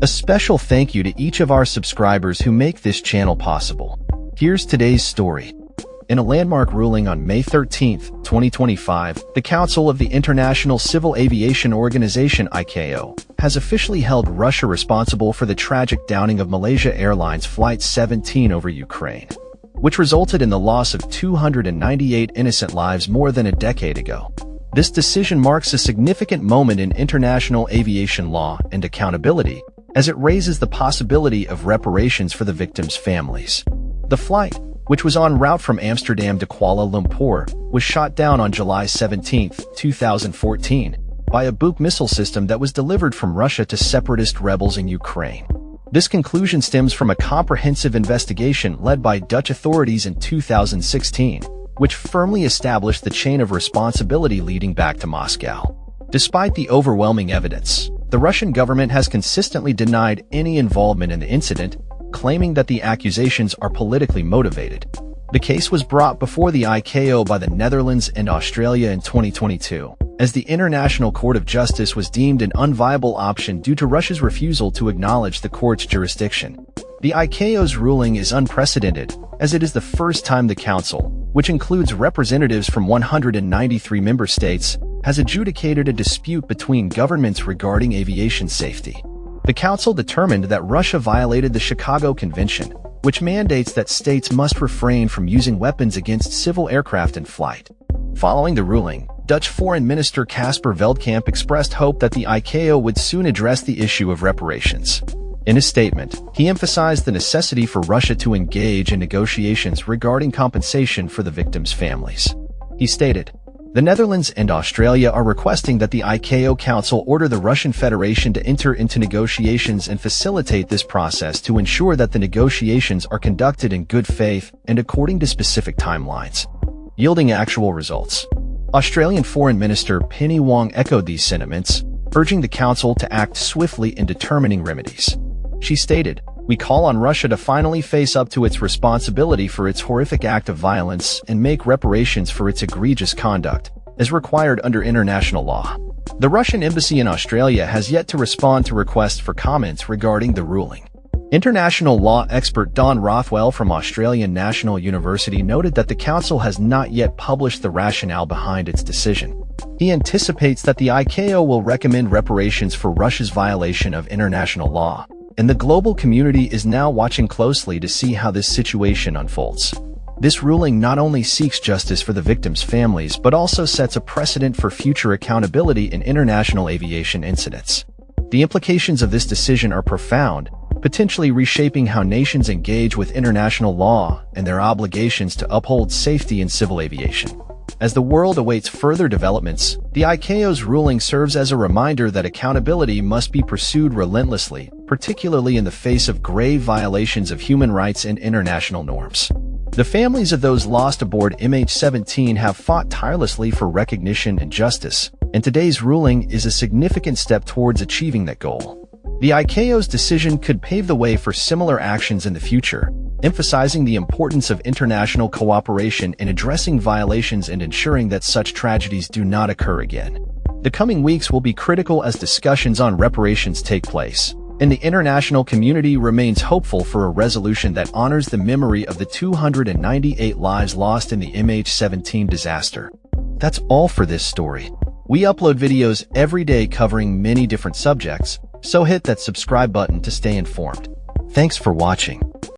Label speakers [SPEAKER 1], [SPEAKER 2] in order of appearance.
[SPEAKER 1] A special thank you to each of our subscribers who make this channel possible. Here's today's story. In a landmark ruling on May 13, 2025, the Council of the International Civil Aviation Organization ICAO has officially held Russia responsible for the tragic downing of Malaysia Airlines Flight 17 over Ukraine, which resulted in the loss of 298 innocent lives more than a decade ago. This decision marks a significant moment in international aviation law and accountability, as it raises the possibility of reparations for the victims' families. The flight, which was en route from Amsterdam to Kuala Lumpur, was shot down on July 17, 2014, by a Buk missile system that was delivered from Russia to separatist rebels in Ukraine. This conclusion stems from a comprehensive investigation led by Dutch authorities in 2016, which firmly established the chain of responsibility leading back to Moscow. Despite the overwhelming evidence, the Russian government has consistently denied any involvement in the incident, claiming that the accusations are politically motivated. The case was brought before the ICAO by the Netherlands and Australia in 2022, as the International Court of Justice was deemed an unviable option due to Russia's refusal to acknowledge the court's jurisdiction. The ICAO's ruling is unprecedented, as it is the first time the Council, which includes representatives from 193 member states, has adjudicated a dispute between governments regarding aviation safety. The Council determined that Russia violated the Chicago Convention, which mandates that states must refrain from using weapons against civil aircraft in flight. Following the ruling, Dutch Foreign Minister Casper Veldkamp expressed hope that the ICAO would soon address the issue of reparations. In a statement, he emphasized the necessity for Russia to engage in negotiations regarding compensation for the victims' families. He stated, "The Netherlands and Australia are requesting that the ICAO Council order the Russian Federation to enter into negotiations and facilitate this process to ensure that the negotiations are conducted in good faith and according to specific timelines, yielding actual results." Australian Foreign Minister Penny Wong echoed these sentiments, urging the Council to act swiftly in determining remedies. She stated, "We call on Russia to finally face up to its responsibility for its horrific act of violence and make reparations for its egregious conduct, as required under international law." The Russian embassy in Australia has yet to respond to requests for comments regarding the ruling. International law expert Don Rothwell from Australian National University noted that the Council has not yet published the rationale behind its decision. He anticipates that the ICAO will recommend reparations for Russia's violation of international law, and the global community is now watching closely to see how this situation unfolds. This ruling not only seeks justice for the victims' families but also sets a precedent for future accountability in international aviation incidents. The implications of this decision are profound, potentially reshaping how nations engage with international law and their obligations to uphold safety in civil aviation. As the world awaits further developments, the ICAO's ruling serves as a reminder that accountability must be pursued relentlessly, particularly in the face of grave violations of human rights and international norms. The families of those lost aboard MH17 have fought tirelessly for recognition and justice, and today's ruling is a significant step towards achieving that goal. The ICAO's decision could pave the way for similar actions in the future, emphasizing the importance of international cooperation in addressing violations and ensuring that such tragedies do not occur again. The coming weeks will be critical as discussions on reparations take place, and the international community remains hopeful for a resolution that honors the memory of the 298 lives lost in the MH17 disaster. That's all for this story. We upload videos every day covering many different subjects, so hit that subscribe button to stay informed. Thanks for watching.